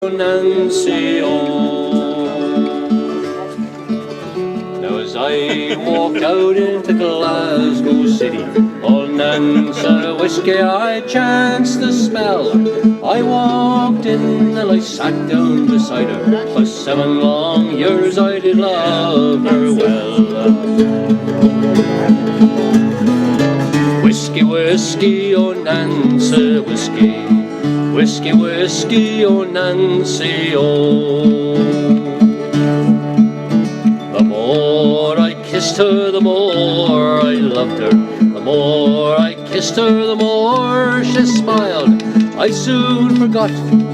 Nancy, now as I walked out into Glasgow City, old Nancy whiskey I chanced to smell. I walked in and I sat down beside her. For 7 long years I did love her well. Whiskey, whiskey, oh Nancy, whiskey. Whiskey, whiskey, oh Nancy, oh. The more I kissed her, the more I loved her. The more I kissed her, the more she smiled. I soon forgot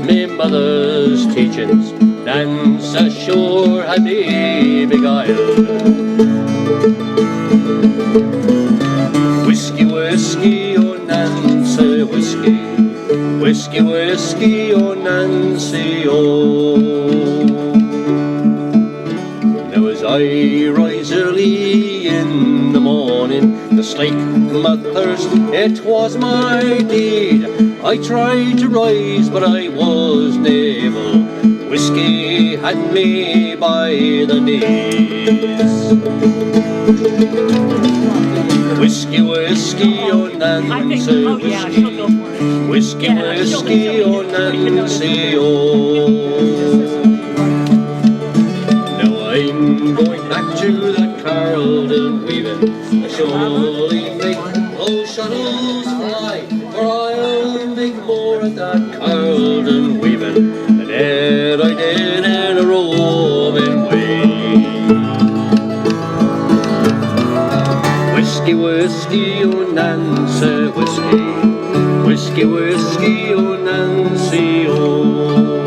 me mother's teachings. Nancy sure had me beguiled. Whiskey, whiskey, oh Nancy, whiskey. Whiskey, whiskey, oh Nancy, oh. Now as I rise early in the morning to slake my thirst, it was my deed. I tried to rise, but I wasn't able. Whiskey had me by the knees. Whiskey, whiskey, oh Nancy, whiskey. Whiskey, whiskey, oh Nancy, oh. Now I'm going back to that Carlton weaving. I surely make those shuttles fly, for I'll make more at that Carlton weaving than ever I did in a roving way. Whiskey, whiskey, oh Nancy, whiskey. Whiskey, whiskey, oh Nancy, oh.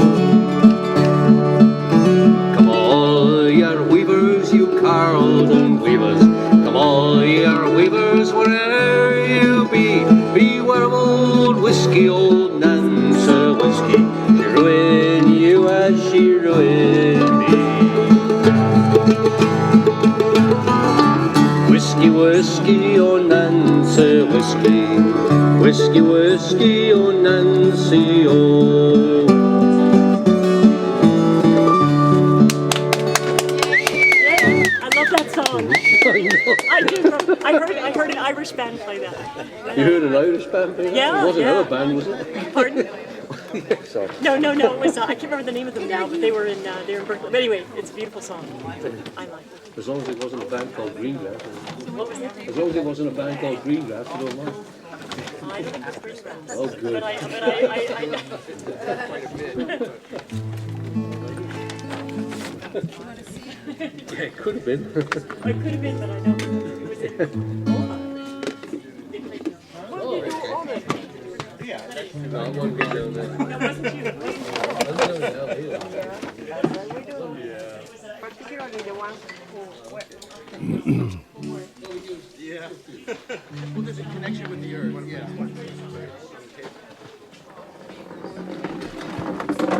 Come all your weavers, you Carlton weavers. Come all your weavers, wherever you be. Beware of old whiskey, old Nancy, whiskey. She ruined you as she ruined me. Whiskey, whiskey, oh Nancy, whiskey. Whiskey, whiskey, oh Nancy, oh. I love that song. I do. I heard an Irish band play that. You heard an Irish band play that? Yeah, It wasn't yeah. our band, was it? Pardon? Yeah, sorry. No. It was. I can't remember the name of them now, but they were in Burt. But anyway, it's a beautiful song. I like it. As long as it wasn't a band called Greengrass. What was that? As long as it wasn't a band called Greengrass, you don't mind. I don't think it was Bruce Brown. Oh, good. But I Yeah, it could have been. it could have been, but I don't. It was in No, I won't get down there. No, it wasn't you. Particularly the ones who were. Yeah. Well, there's a connection with the earth. Yeah.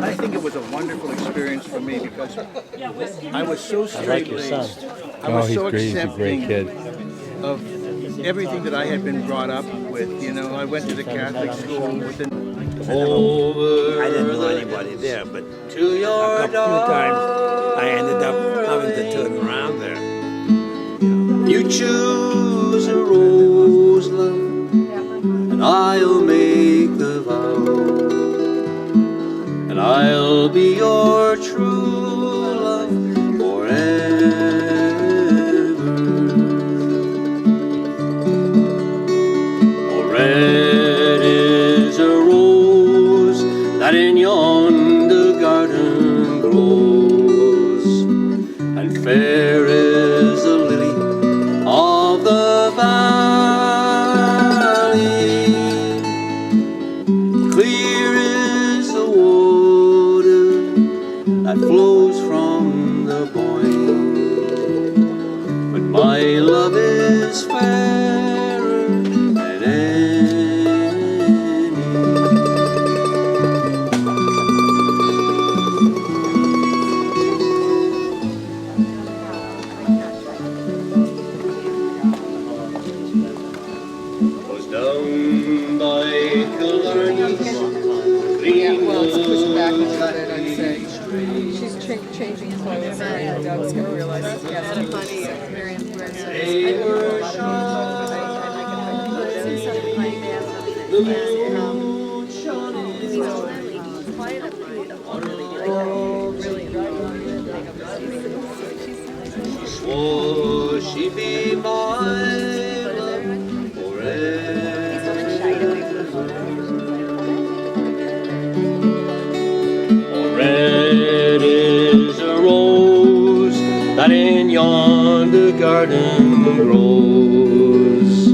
I think it was a wonderful experience for me because I was so straight-laced. I was so accepting of everything that I had been brought up with. You know, I went to the Catholic school within. Over I didn't know anybody there, but to your a few times I ended up having to turn around there. You choose a rose, love, and I'll make the vow, and I'll be your true love forever. Oh, red is a rose that in yonder garden grows, and fair is the lily of the valley. Clear is the water that flows from the Boyne, but my love is fairer than any. Down by Killarney's green Well, it's pushed back a little bit. say. She's changing clothes. And I was going to realize that we had a funny experience where They were swore she'd be my love forever. Red is a rose that in yonder garden grows,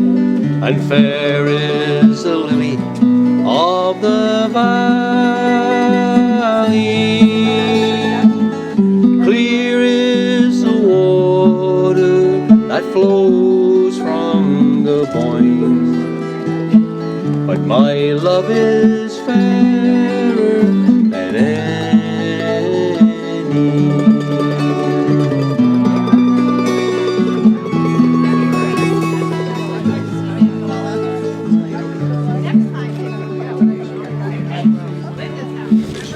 and fair is the lily of the valley. Clear is the water that flows from the Boyne, but my love is fairer than any.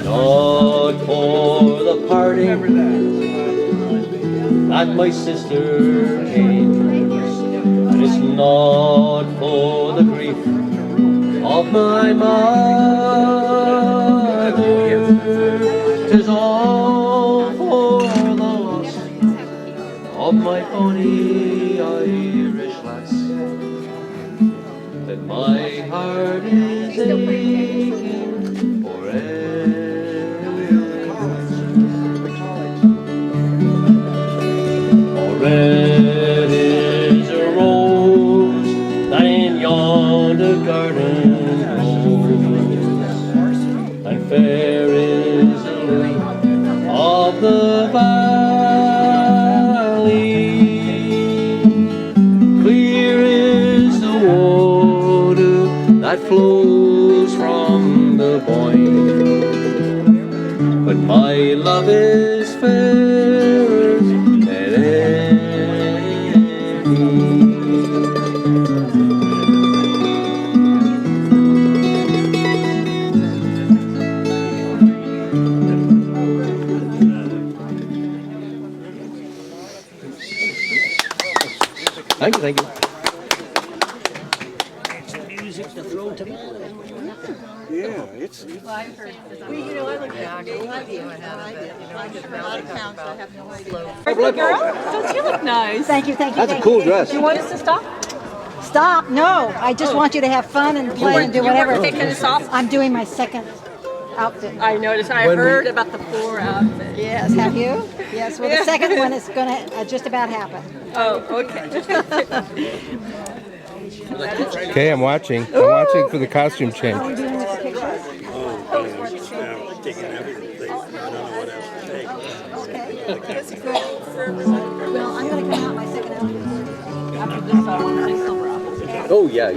Not for the parting that my sister came, and it's not for the grief of my mother. 'Tis all for the loss of my bonny Irish lass, that my heart is aching forever. Red is a rose that in yonder garden grows, and fair is the lily of the valley. Clear is the water that flows from the Boyne, but my love is fairer than any. Thank you, thank you. Music to throw to me. Yeah, it's Well, you know, I look back. I have no idea. Pretty girl, don't you look nice? Thank you, thank you. That's a thank cool you. dress. You want us to stop? Stop, no. I just want you to have fun and play and do whatever. You weren't taking us off? I'm doing my second outfit. I noticed. I heard about the 4 outfit. Yes, have you? Yes, well, the second one is going to just about happen. Oh, okay. Okay, I'm watching. I'm watching for the costume change. Are we doing this picture? Taking everything. I don't know what else to take. Okay. Well, I'm going to come out my second outfit. After this, I want to say silver apples. Oh, yeah.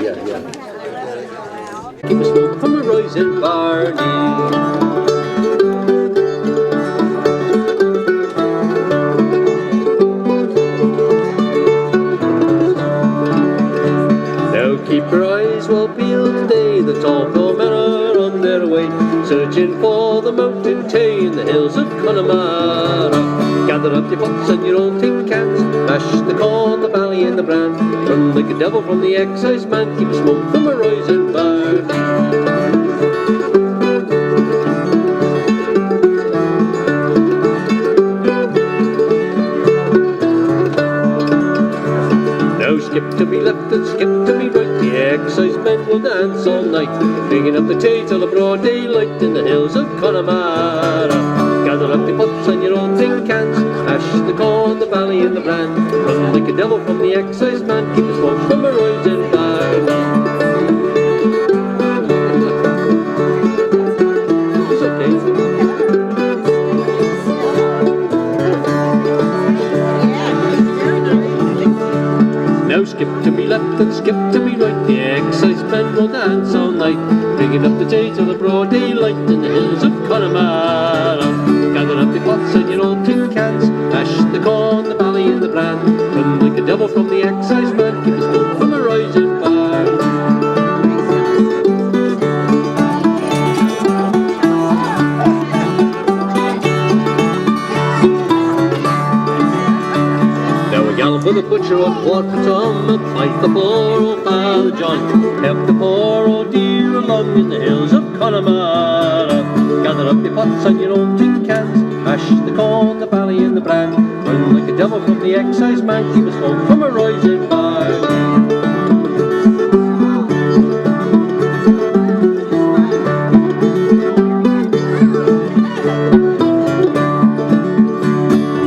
Keep a smoke from a rising Barney. Keep your eyes well peeled today, the tall men are on their way, searching for the mountain tay in the hills of Connemara. Gather up your pots and your old tin cans, mash the corn, the barley and the bran, run like a devil from the excise man, keep a smoke from a rising barn. Skip to me left and skip to me right, the excise men will dance all night, digging up the tay till the broad daylight in the hills of Connemara. Gather up the pots and your old tin cans, mash the corn, the barley and the bran, run like a devil from the excise man, keep the smoke from a rising barn. It's okay. Now skip to me left and skip to me right, the excise men will dance all night, digging up the tay till the broad daylight in the hills of Connemara. Gather up the pots and your old tin cans, mash the corn, the barley and the bran, run like a devil from the excise man, keep the smoke from a rising barn. for the butcher, a quart for Tom, a pint for poor old Father John. Help the poor old dear along in the hills of Connemara. Gather up your pots and your old tin cans, mash the corn, the barley and the bran. Run like a devil from the excise man, keep us home from a rising fire.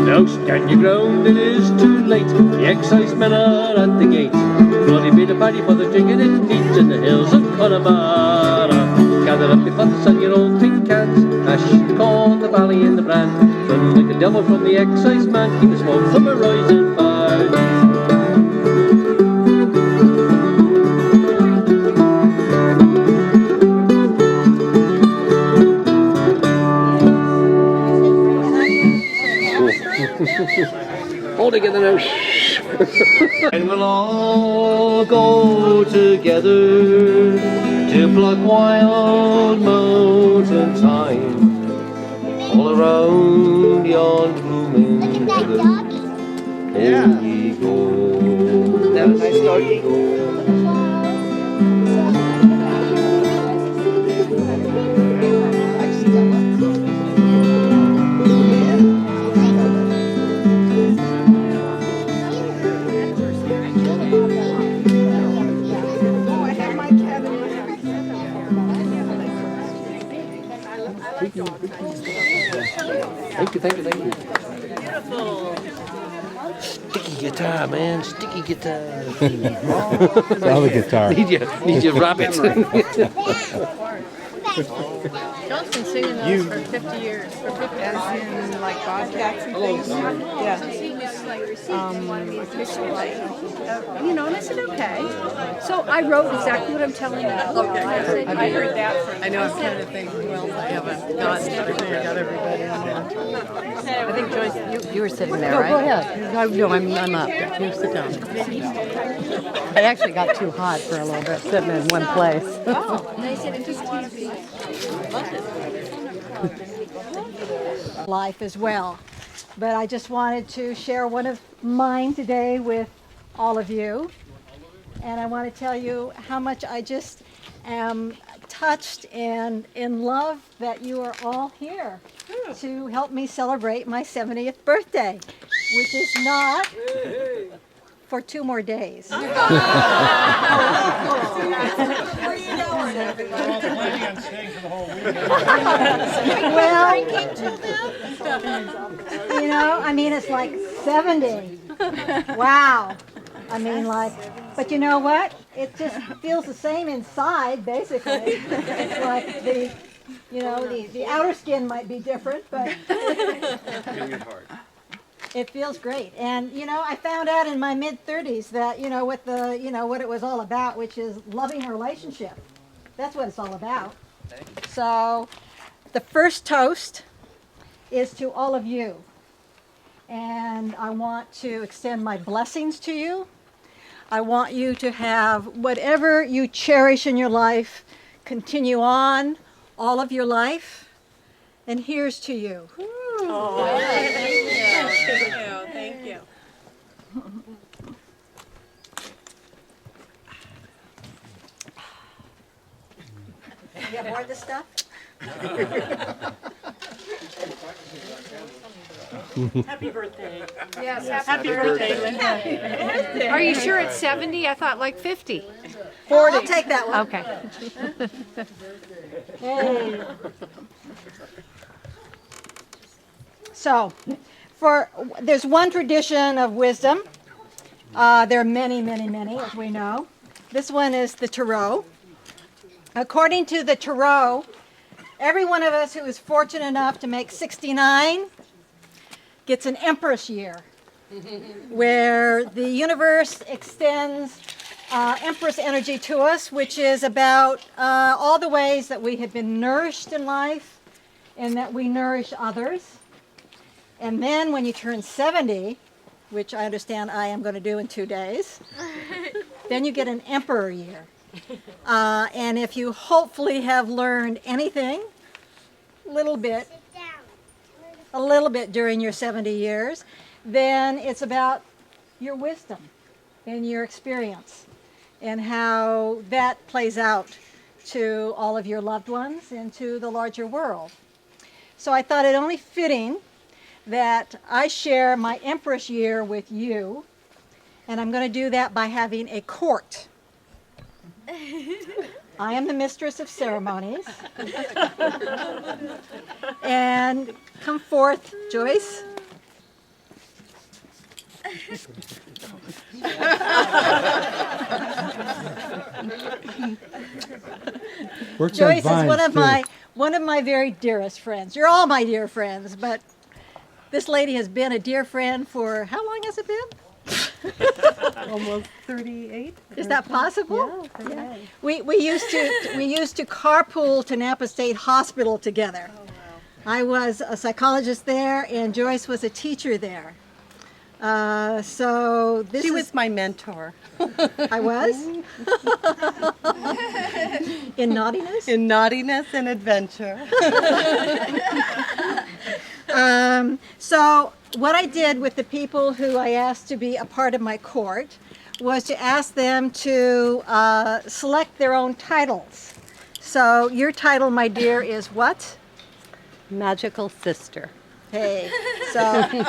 Now stand your ground, it is too late. The excise men are at the gate. Bloody bit of paddy for the drinking it neat in the hills of Connemara. Gather up your pots and your old tin cans, mash the corn, the barley and the bran. Run like a devil from the excise man, keep the smoke from a rising fire. All together now. And we'll all go together to pluck wild mountain thyme all around yon blooming heather. Yeah. We go. That was nice doggy. Thank you. Beautiful. Sticky guitar, man. Sticky guitar. Sell the guitar. Need you rabbit. John's been singing those for 50 years. For 50 years. As in like bobcats and things? Yeah. You know, and I said, okay. So I wrote exactly what I'm telling you. Okay, I heard that from I know, I'm trying to think who else I haven't gotten everything. I got everybody in there. I think Joyce, you were sitting there, right? Go ahead. No, I'm up. You sit down. I actually got too hot for a little bit sitting in one place. Life as well. But I just wanted to share one of mine today with all of you. And I want to tell you how much I just am touched and in love that you are all here to help me celebrate my 70th birthday, which is not for 2 more days. Well, you know, I mean, it's like 70. Wow. I mean, like, but you know what? It just feels the same inside, basically. It's like the, you know, the outer skin might be different, but it feels great. And, you know, I found out in my mid-30s that, you know, what it was all about, which is loving a relationship. That's what it's all about. So the first toast is to all of you. And I want to extend my blessings to you. I want you to have whatever you cherish in your life continue on all of your life. And here's to you. Oh, thank you. You have more of this stuff? Happy birthday. Yes, Happy birthday, Linda. Are you sure it's 70? I thought like 50. 40. I'll take that one. Okay. Hey. So, there's one tradition of wisdom. There are many, many, many, as we know. This one is the Tarot. According to the Tarot, every one of us who is fortunate enough to make 69 gets an Empress year, where the universe extends Empress energy to us, which is about all the ways that we have been nourished in life and that we nourish others. And then when you turn 70, which I understand I am going to do in 2 days, then you get an Emperor year. And if you hopefully have learned anything, a little bit during your 70 years, then it's about your wisdom and your experience and how that plays out to all of your loved ones and to the larger world. So I thought it only fitting that I share my Empress year with you, and I'm going to do that by having a court. I am the mistress of ceremonies. And come forth, Joyce. Joyce is one of my very dearest friends. You're all my dear friends, but this lady has been a dear friend for how long has it been? Almost 38. Is that possible? Yeah. We used to carpool to Napa State Hospital together. Oh, wow. I was a psychologist there, and Joyce was a teacher there. So this She is, was my mentor. I was in naughtiness. In naughtiness and adventure. So what I did with the people who I asked to be a part of my court was to ask them to select their own titles. So your title, my dear, is what? Magical sister. Hey, so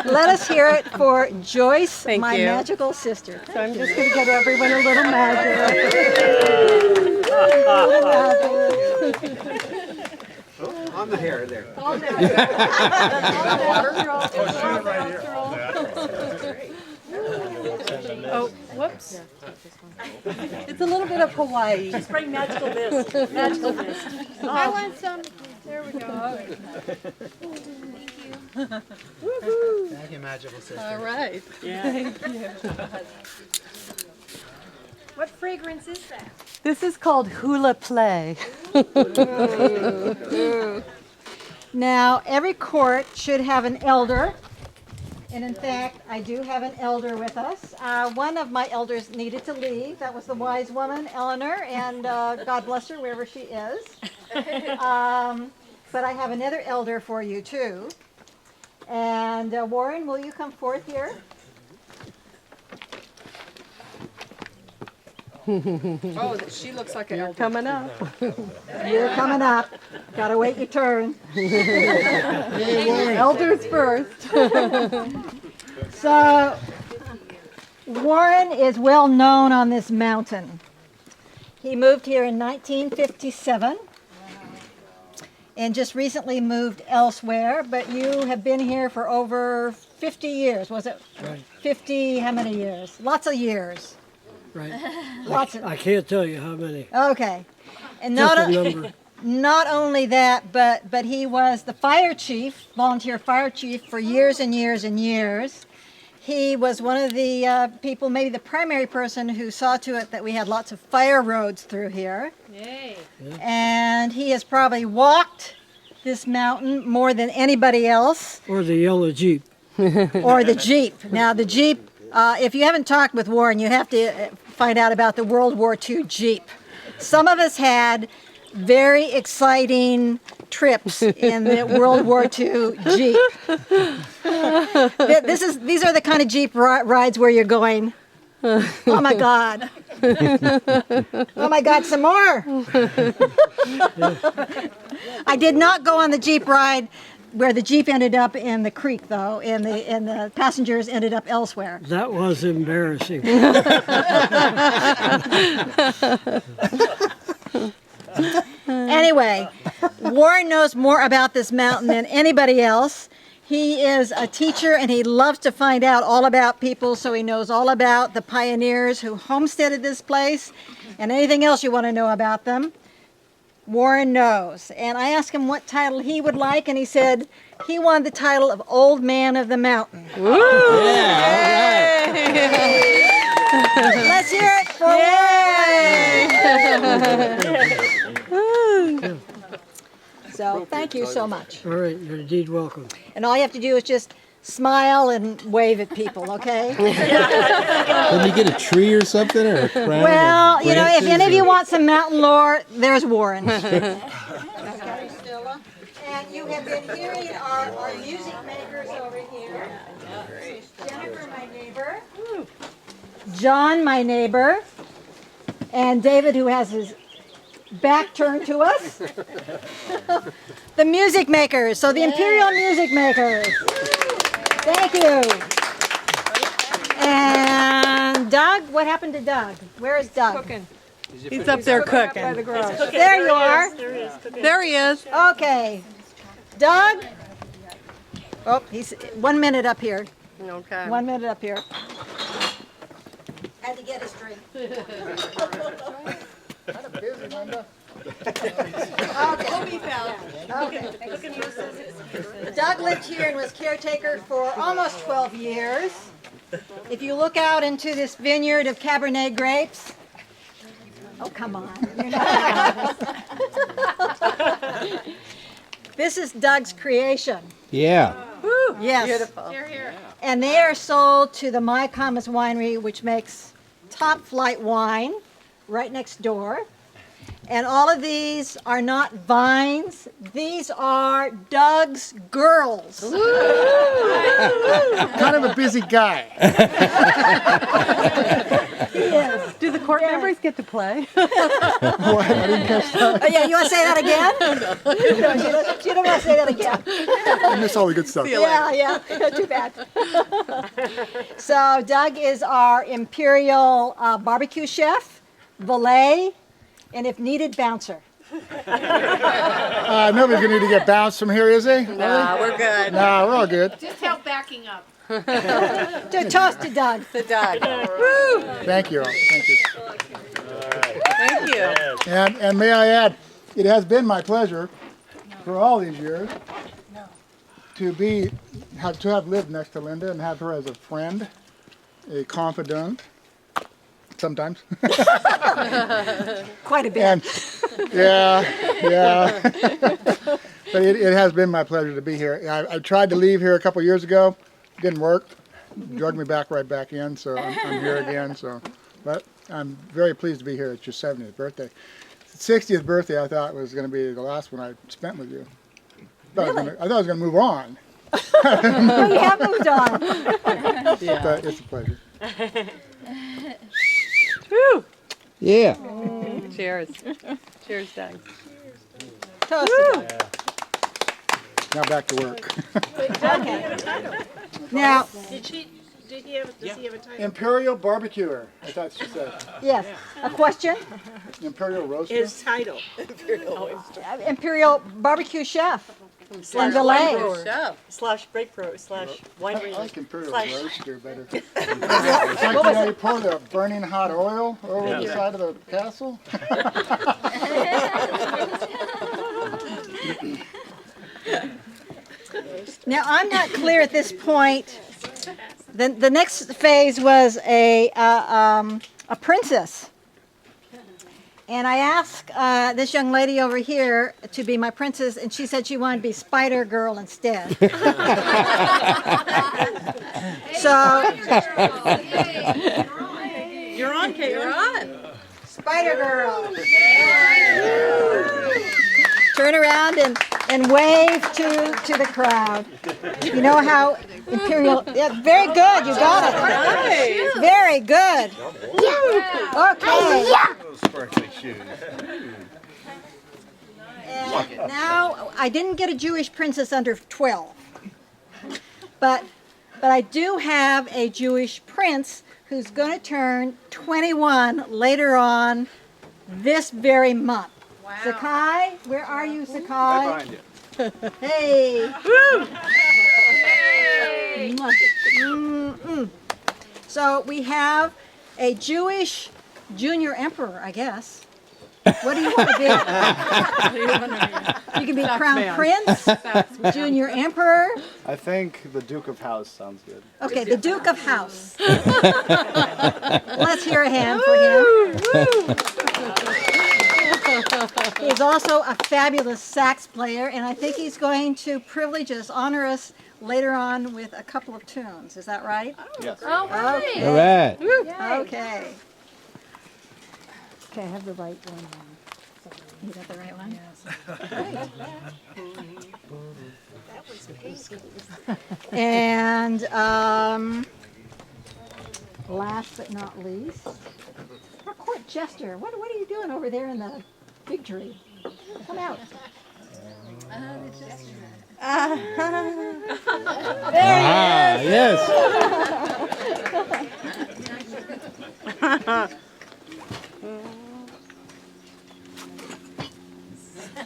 let us hear it for Joyce, Thank my you. magical sister. So I'm just going to get everyone a little magic. On the hair there. Oh, whoops. It's a little bit of Hawaii. Let's bring magical mist. Magical mist. I want some. There we go. Thank you, magical sister. All right. Yeah. What fragrance is that? This is called hula play. Now, every court should have an elder. And in fact, I do have an elder with us. One of my elders needed to leave. That was the wise woman, Eleanor, and God bless her wherever she is. But I have another elder for you too. And Warren, will you come forth here? Oh, she looks like an elder. Coming up. You're coming up. Gotta wait your turn. Elders first. So, Warren is well known on this mountain. He moved here in 1957 and just recently moved elsewhere, but you have been here for over 50 years, was it? Right. 50, how many years? Lots of years. Right. Lots of, I can't tell you how many. okay. And Just a number. not only that, but he was the fire chief, volunteer fire chief for years and years and years. He was one of the people, maybe the primary person who saw to it that we had lots of fire roads through here. Yay. And he has probably walked this mountain more than anybody else. Or the yellow Jeep. Or the Jeep. Now the Jeep, if you haven't talked with Warren, you have to find out about the World War II Jeep. Some of us had very exciting trips in the World War II Jeep. These are the kind of Jeep rides where you're going, oh my God. Oh my God, some more. I did not go on the Jeep ride where the Jeep ended up in the creek, though, and the passengers ended up elsewhere. That was embarrassing. Anyway, Warren knows more about this mountain than anybody else. He is a teacher and he loves to find out all about people, so he knows all about the pioneers who homesteaded this place and anything else you want to know about them. Warren knows. And I asked him what title he would like, and he said he wanted the title of Old Man of the Mountain. Yeah, all right. Let's hear it for Warren. So thank you so much. All right, you're indeed welcome. And all you have to do is just smile and wave at people, okay? Did you get a tree or something, or a crown? Well, or you know, if branches, any of you or- want some mountain lore, there's Warren. Okay, Stella. And you have been hearing our music makers over here. Jennifer, my neighbor. John, my neighbor, and David, who has his back turned to us. The music makers, so the Imperial music makers. Thank you. And Doug, what happened to Doug? Where is Doug? Cooking. He's up there cooking. By the garage. There you are. There he is. Okay. Doug. Oh, he's 1 minute up here. Okay. 1 minute up here. Had to get his drink. Okay. Doug lived here and was caretaker for almost 12 years. If you look out into this vineyard of Cabernet grapes, oh, come on. You're not This is Doug's creation. Yeah. Yes. Beautiful. And they are sold to the My Comas Winery, which makes top flight wine right next door. And all of these are not vines. These are Doug's girls. Kind of a busy guy. Yes. Do the court members get to play? What? I didn't catch that. Oh, yeah, you want to say that again? No, she don't want to say that again. I miss all the good stuff. Yeah, too bad. So Doug is our Imperial barbecue chef, valet, and if needed, bouncer. Nobody's going to need to get bounced from here, is he? Nah, we're good. No, we're all good. Just help backing up. To toast to Doug. The Doug. Thank you all. Thank you. Thank you. And may I add, it has been my pleasure for all these years to have lived next to Linda and have her as a friend, a confidant, sometimes. Quite a bit. And, yeah. But it has been my pleasure to be here. I tried to leave here a couple years ago. Didn't work. Drug me right back in, so I'm here again. But I'm very pleased to be here. It's your 70th birthday. 60th birthday I thought was going to be the last one I spent with you. Really? I thought I was going to move on. No, you have moved on. But it's a pleasure. Woo. Yeah. Cheers. Cheers, Doug. Toast. Now back to work. Okay. Now, Does he have a title? Imperial barbecuer, I thought she said. yes, a question? Imperial roaster. His title. Imperial barbecue chef. And valet. Slash break pro slash winery. I like Imperial slash- roaster better. It's like you pour the burning hot oil over the side of the castle. Now, I'm not clear at this point. The next phase was a princess. And I asked this young lady over here to be my princess, and she said she wanted to be Spider Girl instead. So, You're on, Kate. You're on. Spider Girl. Turn around and wave to the crowd. You know how Imperial, yeah, very good, you got it. Nice. Very good. Okay. Sparkly shoes. And now, I didn't get a Jewish princess under 12. But I do have a Jewish prince who's going to turn 21 later on this very month. Wow. Sakai, where are you, Sakai? Right behind you. Hey. So we have a Jewish junior emperor, I guess. What do you want to be? You can be crown prince, junior emperor. I think the Duke of House sounds good. Okay, the Duke of House. Let's hear a hand for him. He's also a fabulous sax player, and I think he's going to privilege us, honor us later on with a couple of tunes. Is that right? Yes. Okay. All right. Okay. Okay, I have the right one. You got the right one? Yes. And last but not least, our court jester. What are you doing over there in the big tree? Come out. Ah, yes.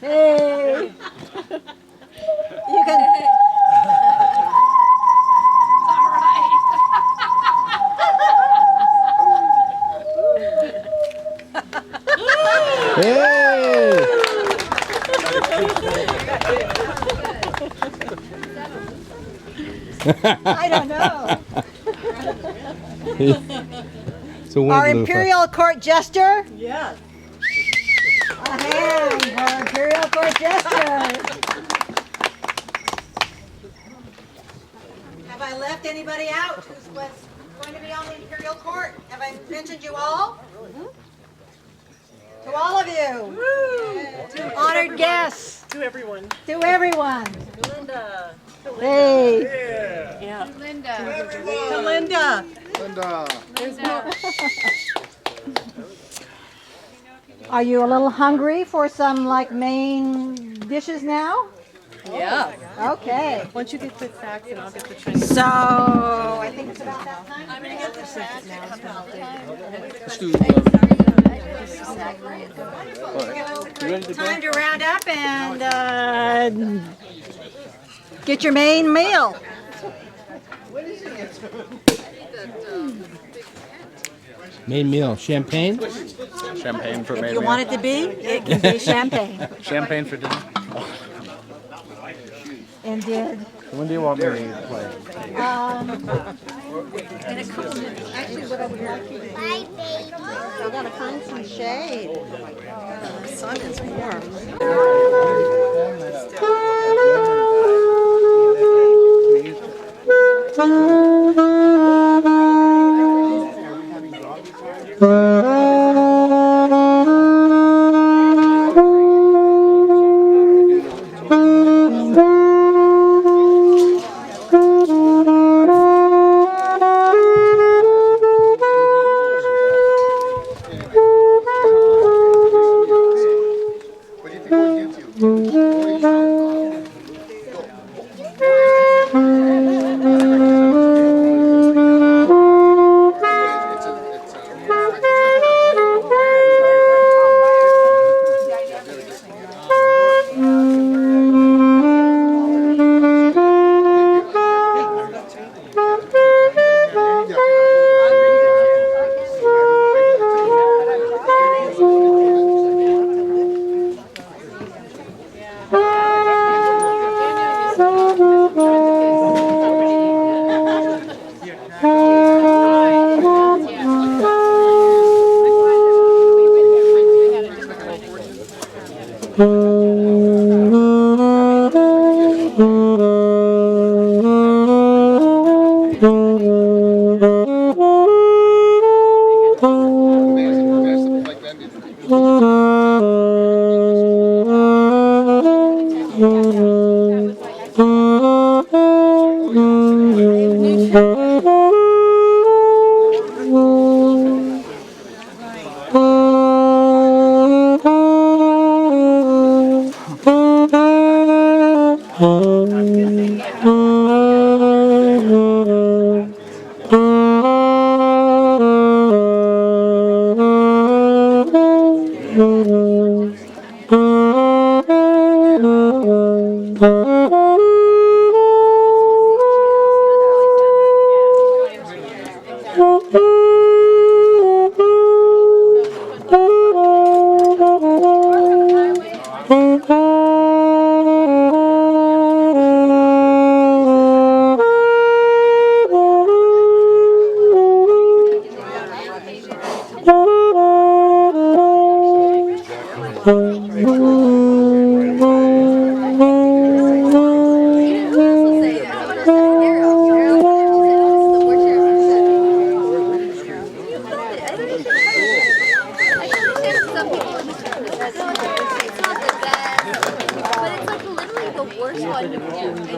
Hey. You can. Hey! I don't know. It's a win, Our Lufa. Imperial Court Jester. Yeah. A hand for our Imperial Court Jester. Have I left anybody out who was going to be on the Imperial Court? Have I mentioned you all? To all of you. To honored guests. To everyone. To everyone. Linda. Hey. Yeah. Linda. To Linda. Linda. Are you a little hungry for some like main dishes now? Yeah. Okay. Once you get the facts, and I'll get the training. So I think it's about that time. I'm gonna get the facts now. Let's do. Time to round up and get your main meal. Main meal, champagne? Champagne for If main you meal. want it to be, it can be champagne. Champagne for dinner. And did. When do you want me to play? And it comes in, actually what I would like you to do, I gotta find some shade. The sun is warm.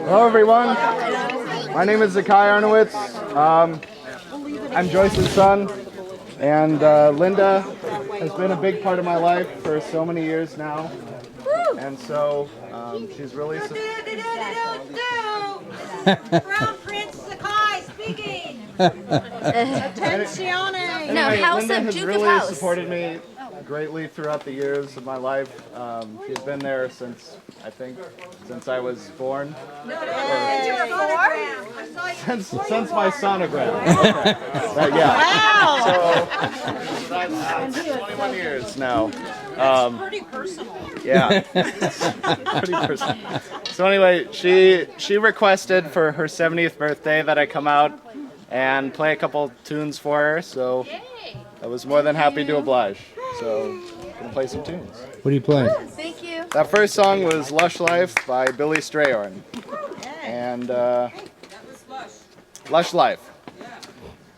Hello everyone, my name is Zakai Arnowitz. I'm Joyce's son, and Linda has been a big part of my life for so many years now, and so she's really. Crown Prince Sakai speaking. Attenzione. Anyway, Linda has really supported me greatly throughout the years of my life. She's been there since I was born. Since my sonogram. Yeah. Wow. So that's 21 years now. Pretty personal. Yeah. Pretty personal. So anyway, she requested for her 70th birthday that I come out and play a couple tunes for her. So I was more than happy to oblige. So I'm gonna play some tunes. What are you playing? Thank you. That first song was Lush Life by Billy Strayhorn. And Lush Life.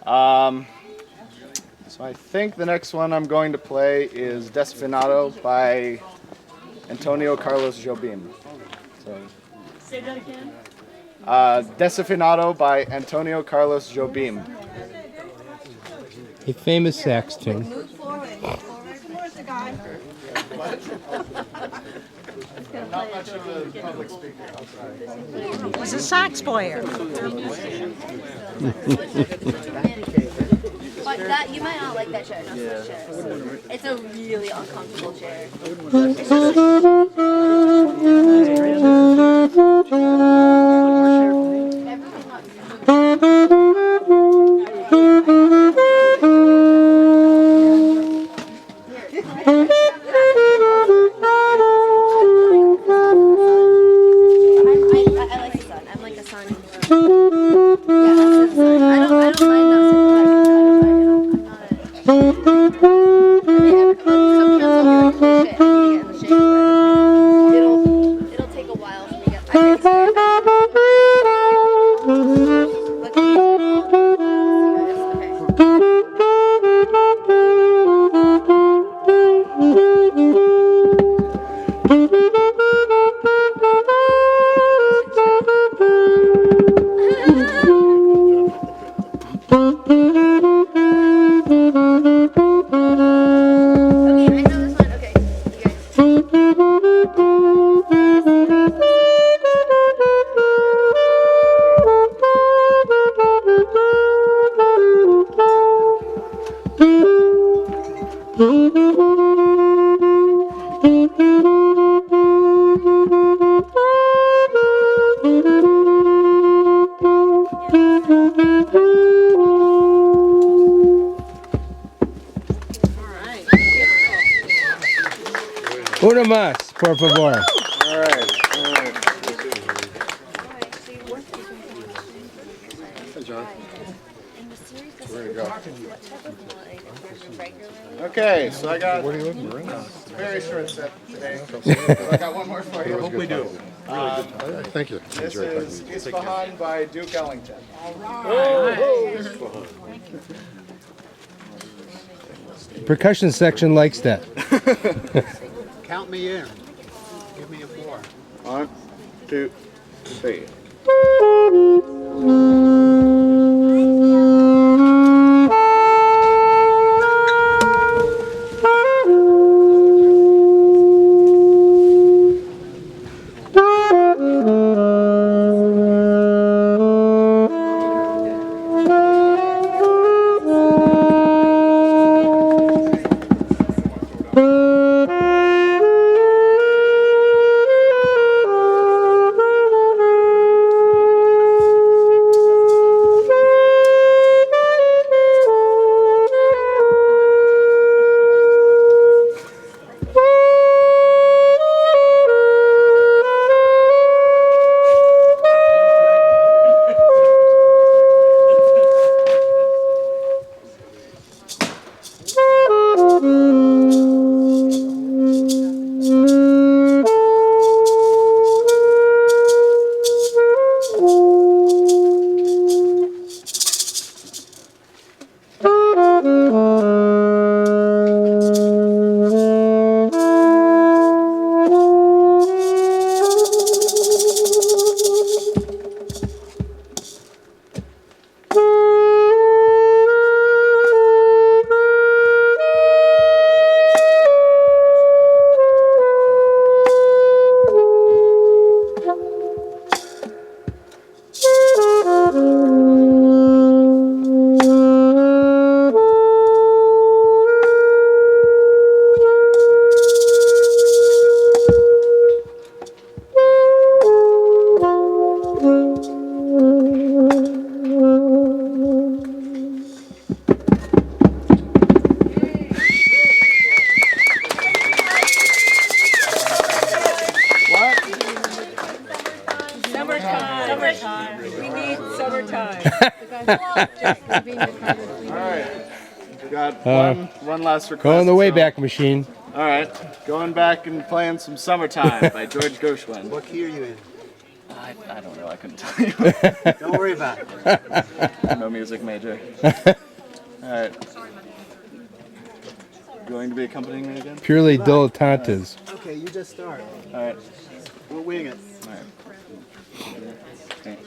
So I think the next one I'm going to play is Desafinato by Antonio Carlos Jobim. So, Say that again. Desafinato by Antonio Carlos Jobim. A famous sax tune. Move forward. Not much of a public speaker. Was a sax player. But that you might not like that chair. Not this chair. It's a really uncomfortable chair. Una más, por favor. All right. Hey, John. Where you go? Okay, so I got a very short set today. So I got one more for you. I hope we do. Thank you. This is Isfahan by Duke Ellington. The percussion section likes that. Count me in. Give me a 4. 1, 2, 3. Sweet summertime. All right. We got one last request. Go on the so- Wayback Machine. All right. Going back and playing some Summertime by George Gershwin. What key are you in? I don't know. I couldn't tell you. Don't worry about it. No music major. All right. Going to be accompanying me again? Purely dilettantes. Okay, you just start. All right. We'll wing it. All right. Okay.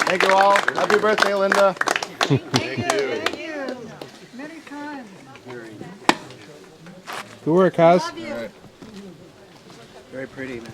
Thank you all. Happy birthday, Linda. Thank you. Many times. Good work, Haas. All right. Very pretty, man.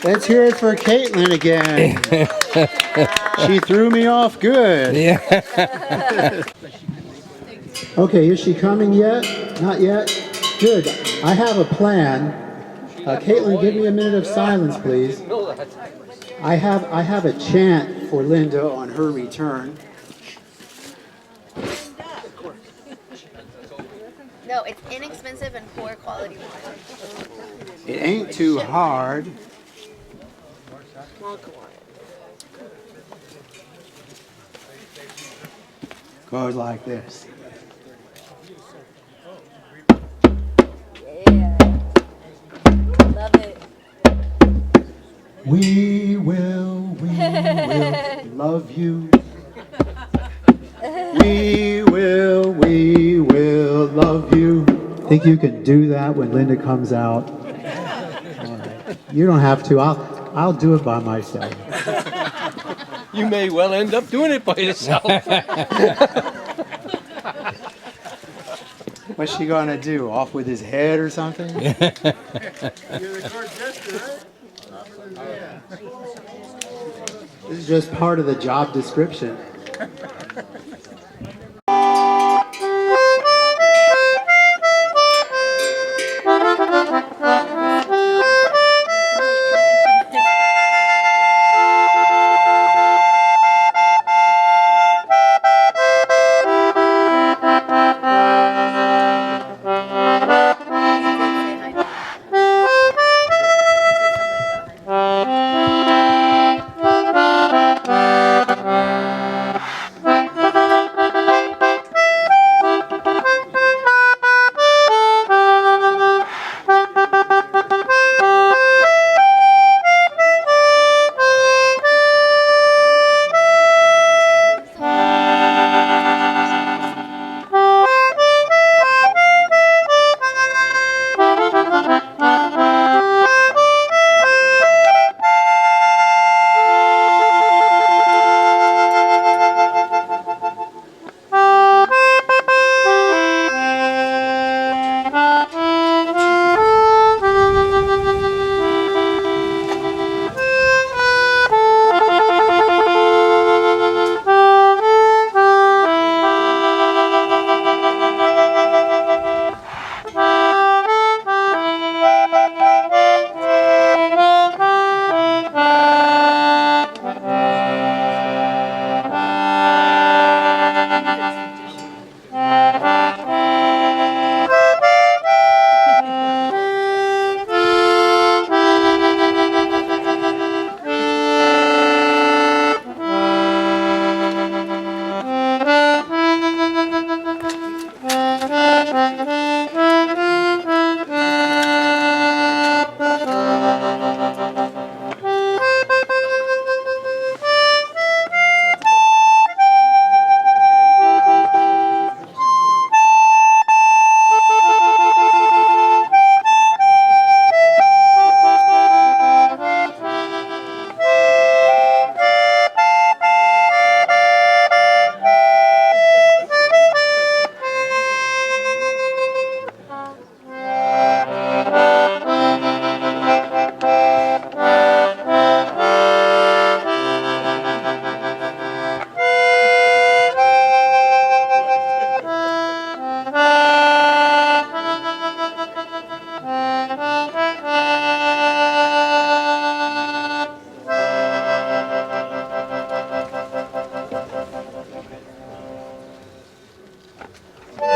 Let's hear it for Caitlin again. She threw me off good. Yeah. Okay, is she coming yet? Not yet? Good. I have a plan. Caitlin, give me a minute of silence, please. I have a chant for Linda on her return. No, it's inexpensive and poor quality. It ain't too hard. Goes like this. Yeah. Love it. We will love you. We will love you. Think you can do that when Linda comes out? You don't have to. I'll do it by myself. You may well end up doing it by yourself. What's she gonna do? Off with his head or something? This is just part of the job description.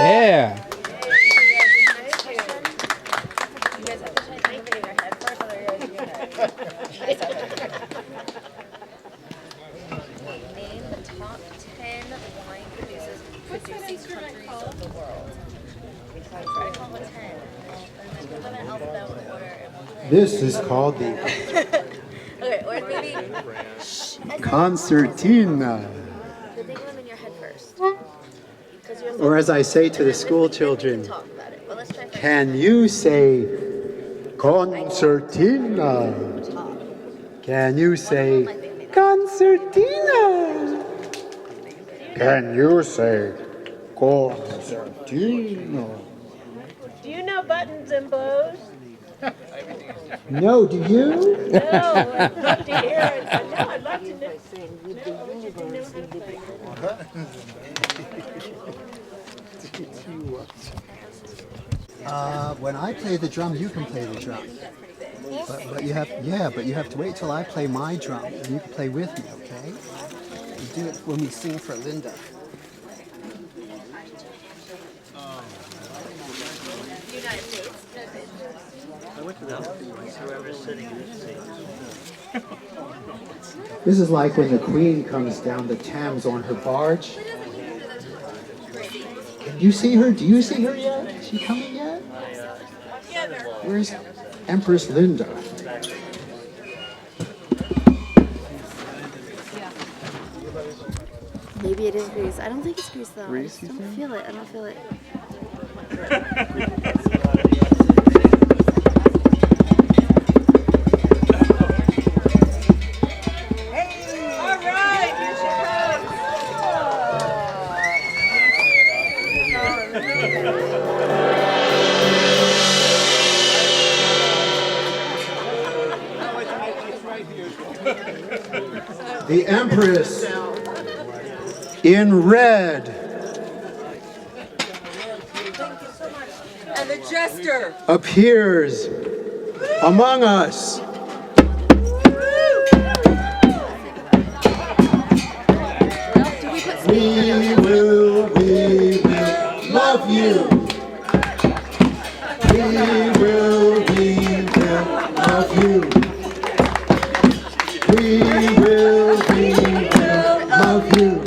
Yeah. Name the top 10 wine producing countries of the world. Try to come up with 10. And then put them in alphabetical order and we'll play. This is called the Okay, or maybe concertina. so think of them in your head first. Because you have Or as I say to the school children, talk about it. But let's try first. can you say concertina? Can you say concertina? Can you say concertina? Do you know buttons and bows? No, do you? No, I'd love to hear it. No, I'd love to know. When I play the drum, you can play the drum. But you have to wait till I play my drum, and you can play with me, okay? We do it when we sing for Linda. United States. I went to the whoever's sitting in this seat. This is like when the Queen comes down the Thames on her barge. Can you see her? Do you see her yet? Is she coming yet? Where's Empress Linda? Maybe it is Greece. I don't think it's Greece though. I just don't feel it. I don't feel it. The Empress in red And the jester. appears among us. We will love you. We will love you. We will love you.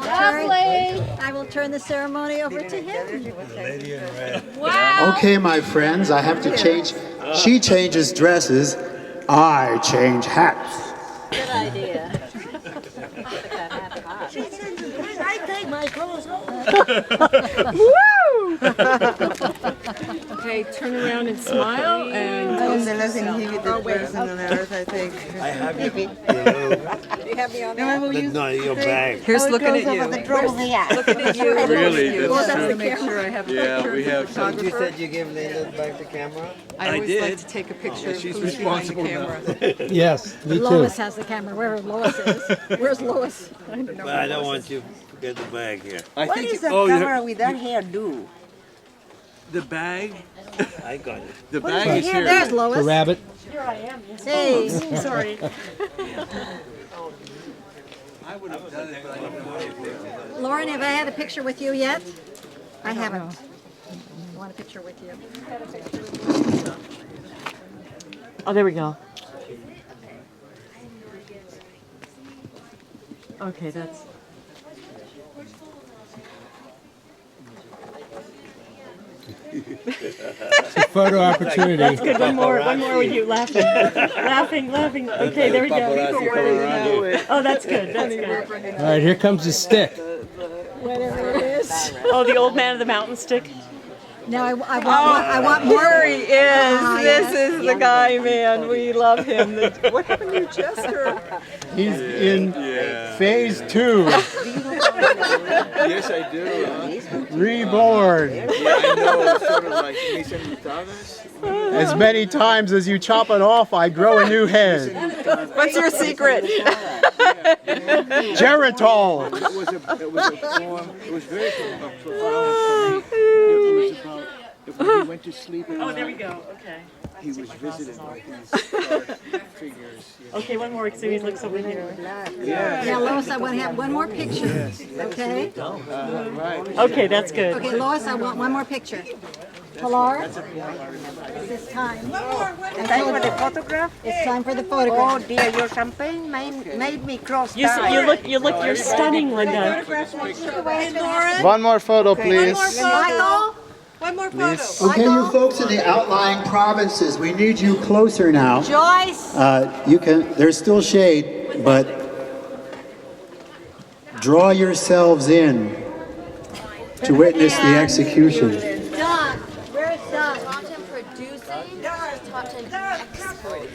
I will turn the ceremony over to him. Okay, my friends, I have to change. She changes dresses. I change hats. Good idea. I take my clothes off. Woo! Okay, turn around and smile and toast the less yourself. inhibited person on earth, I think. I have you. You have me on that? No, your bag. Here's looking at you. Looking at you. Really? Well, That's that's true. to make sure I have a Yeah, picture we of have the some. You photographer. said you gave Linda back the camera? I always like to take a picture of she's who's behind the responsible now. camera. Yes, me too. Lois has the camera, wherever Lois is. Where's Lois? I don't know. But I don't want you to get the bag here. I What think. is that Oh, camera with that hair do? the bag. I got it. The bag is here. There's Lois. The rabbit. Here I am. Yes. Hey. Sorry. I would have done it, but I don't know. Lauren, have I had a picture with you yet? I haven't. I want a picture with you. Oh, there we go. Okay, that's. It's a photo opportunity. That's good. One more with you laughing. laughing. Okay, there we go. Oh, that's good. That's good. All right, here comes the stick. Whatever it is. Oh, the old man of the mountain stick. Now I want more. Here he is. Ah, This yes. is the guy, man. We love him. What happened to your jester? He's in phase 2, Yes, I do. reborn. Yeah, I know. It's sort of like Mason Thomas. As many times as you chop it off, I grow a new head. What's your secret? Geritol. It was a poem. It was very profound for me. It was about if when he went to sleep at Oh, there we night, go. Okay. he was visited by these dark figures. Okay, one more. So he looks over here. Now, Lois, I want to have one more picture. Okay? Right. Okay, that's good. Okay, Lois, I want one more picture. Pilar, it's time. Time for the photograph? It's time for the Oh photograph. dear, your champagne made me cross You time. look. You're stunning, Linda. One more photo, please. Michael? Okay, you folks in the outlying provinces, we need you closer now. Joyce? You can. There's still shade, but Draw yourselves in to witness the execution. Don, where's Don? Taught him producing, taught him exporting.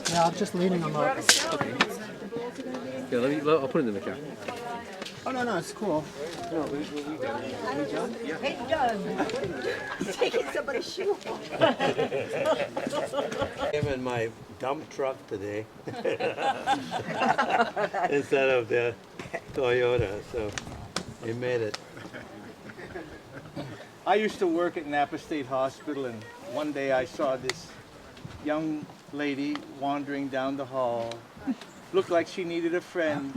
Yeah, I'm just leaning them up. Yeah, I'll put it in the car. Oh, no, it's cool. No, Hey, Doug. He's taking somebody's shoe off. I'm in my dump truck today instead of the Toyota, so we made it. I used to work at Napa State Hospital, and one day I saw this young lady wandering down the hall. Looked like she needed a friend.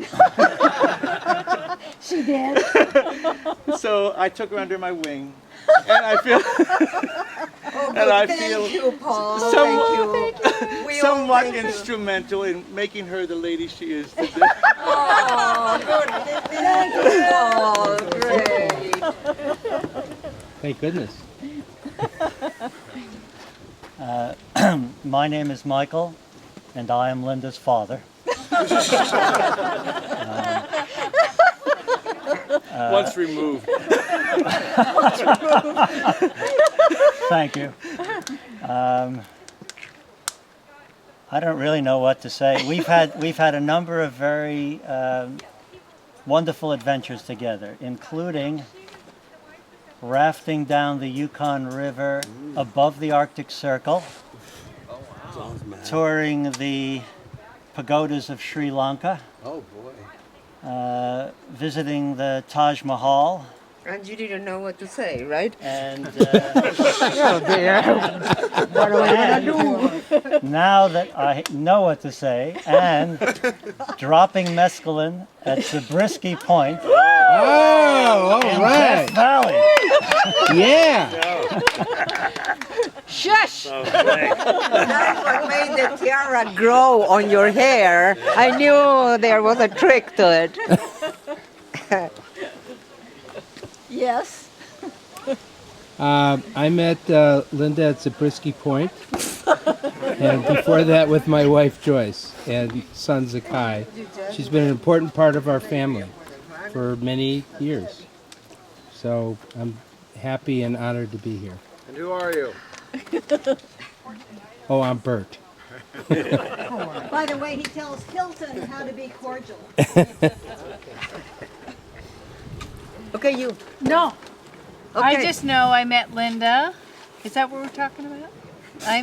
She did. So I took her under my wing, and I feel, Thank you, Paul. somewhat instrumental in making her the lady she is today. Oh, good. Thank you, Paul. Great. Thank goodness. My name is Michael, and I am Linda's father. Once removed. Thank you. I don't really know what to say. We've had a number of very wonderful adventures together, including rafting down the Yukon River above the Arctic Circle, touring the pagodas of Sri Lanka, visiting the Taj Mahal. And you didn't know what to say, right? And Oh dear. What are we gonna do? now that I know what to say, and dropping mescaline at Zabriskie Point. Oh, all in right. Death Valley. Yeah. Shush! That's what made the tiara grow on your hair. I knew there was a trick to it. Yes. I met Linda at Zabriskie Point, and before that with my wife Joyce and son Zakai. She's been an important part of our family for many years. So I'm happy and honored to be here. And who are you? Oh, I'm Burt. By the way, he tells Hilton how to be cordial. Okay, you. No. I Okay. just know I met Linda. Is that what we're talking about? I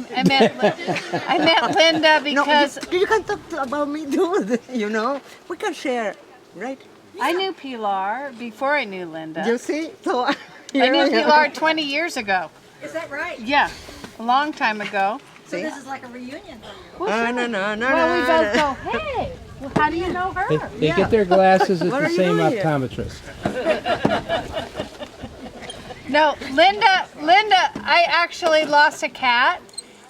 met Linda because You can talk about me too, you know. We can share, right? I knew Pilar before I knew Linda. You see? So I knew Pilar 20 years ago. Is that right? Yeah, a long time ago. So this is like a reunion for you. Well, no. Well, we both go, hey, well, how do you know her? They get their glasses at What the are you same doing here? optometrist. No, Linda, I actually lost a cat,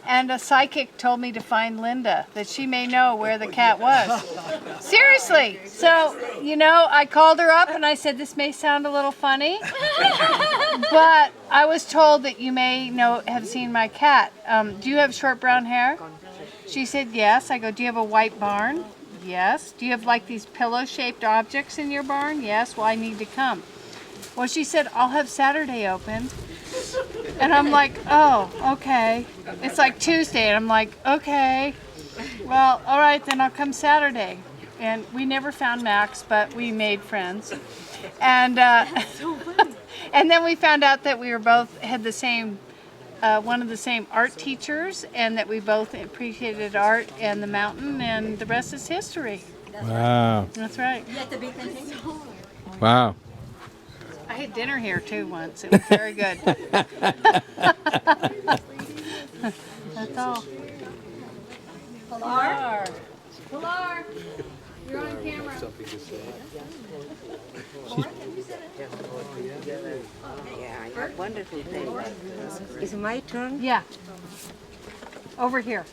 and a psychic told me to find Linda, that she may know where the cat was. Seriously. So, you know, I called her up and I said, this may sound a little funny, but I was told that you may have seen my cat. Do you have short brown hair? She said, yes. I go, do you have a white barn? Yes. Do you have like these pillow-shaped objects in your barn? Yes. Well, I need to come. Well, she said, I'll have Saturday open. And I'm like, oh, okay. It's like Tuesday, and I'm like, okay. Well, all right, then I'll come Saturday. And we never found Max, but we made friends. And and then we found out that we were both had the same, one of the same art teachers, and that we both appreciated art and the mountain, and the rest is history. Wow. That's right. You have to be thinking. Wow. I had dinner here too once. It was very good. That's all. Pilar? Pilar, you're on camera. Yeah, I got wonderful thing. Is it my turn? Yeah. Over here.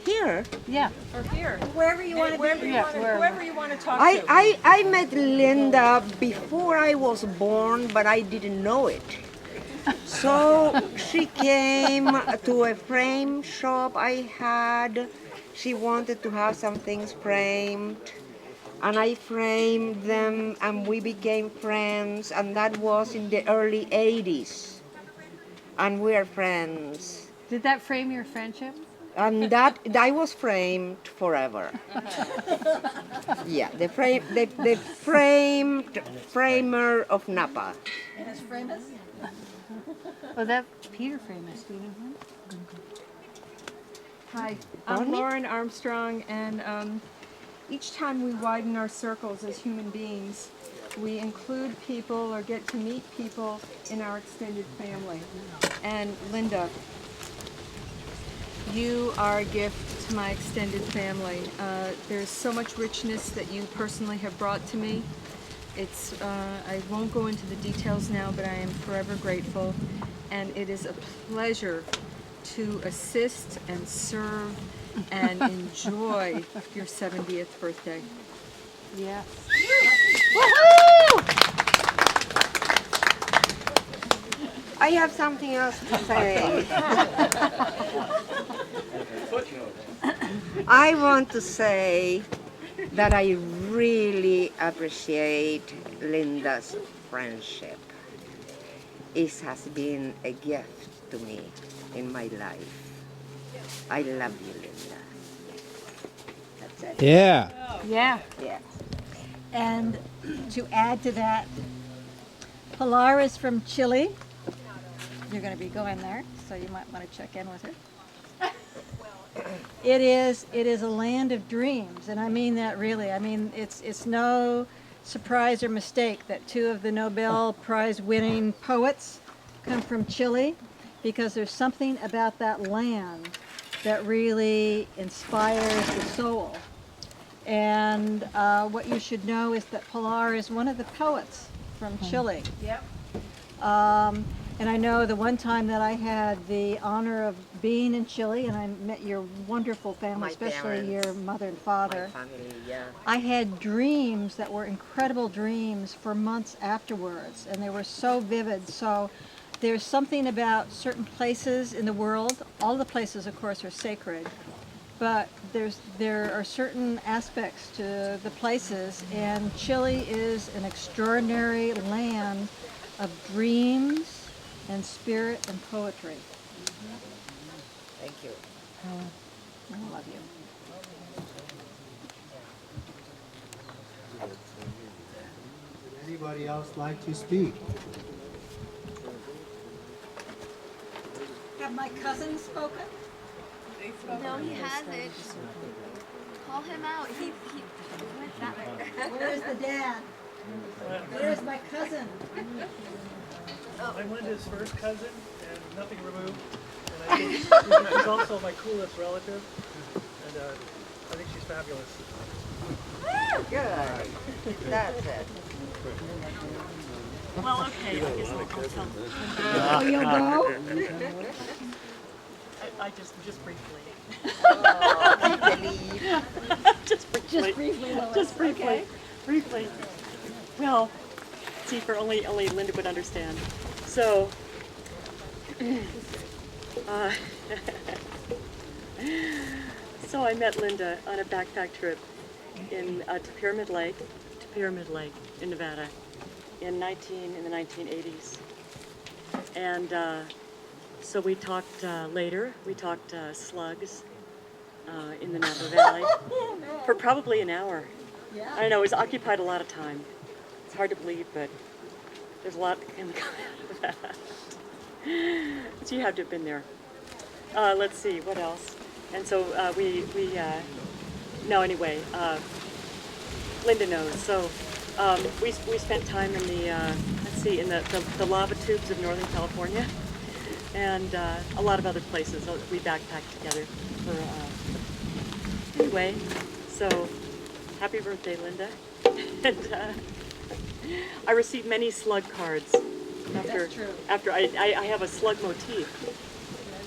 He here. Yeah. Or here. Wherever you want to be. Whoever you want to talk to. I met Linda before I was born, but I didn't know it. So she came to a frame shop I had. She wanted to have some things framed, and I framed them, and we became friends, and that was in the early 80s. And we are friends. Did that frame your friendship? And that was framed forever. Yeah, the framed framer of Napa. And it's famous? Well, that Peter famous. Do you know him? Hi, I'm Lauren Armstrong, and each time we widen our circles as human beings, we include people or get to meet people in our extended family. And Linda, you are a gift to my extended family. There's so much richness that you personally have brought to me. I won't go into the details now, but I am forever grateful. And it is a pleasure to assist and serve and enjoy your 70th birthday. Yes. Woohoo! I have something else to say. I want to say that I really appreciate Linda's friendship. It has been a gift to me in my life. I love you, Linda. That's it. Yeah. Yeah. Yeah. And to add to that, Pilar is from Chile. You're going to be going there, so you might want to check in with her. It is a land of dreams, and I mean that really. I mean, it's no surprise or mistake that two of the Nobel Prize winning poets come from Chile, because there's something about that land that really inspires the soul. And what you should know is that Pilar is one of the poets from Chile. Yep. And I know the one time that I had the honor of being in Chile, and I met your wonderful family, My especially parents. your mother and father. My family, yeah. I had dreams that were incredible dreams for months afterwards, and they were so vivid. So there's something about certain places in the world. All the places, of course, are sacred, but there are certain aspects to the places, and Chile is an extraordinary land of dreams and spirit and poetry. Thank you. I love you. Would anybody else like to speak? Have my cousin spoken? No, he hasn't. Call him out. He went that way. Where's the dad? Where's my cousin? I'm Linda's first cousin, and nothing removed. And I think she's also my coolest relative, and I think she's fabulous. Good. That's it. Well, okay, I guess I'll tell them. Oh, you'll go? I just briefly. Just briefly, Lois. Just briefly. Okay. Briefly. Well, see, for only Linda would understand. So, so I met Linda on a backpack trip to Pyramid Lake in Nevada in the 1980s. And so we talked later. We talked slugs in the Napa Valley for probably an hour. I don't know, it was occupied a lot of time. It's hard to believe, but there's a lot that can come out of that. So you have to have been there. Let's see, what else? And so no, anyway, Linda knows. So we spent time in the, in the lava tubes of Northern California, and a lot of other places. We backpacked together for, anyway, so happy birthday, Linda. And I received many slug cards after I have a slug motif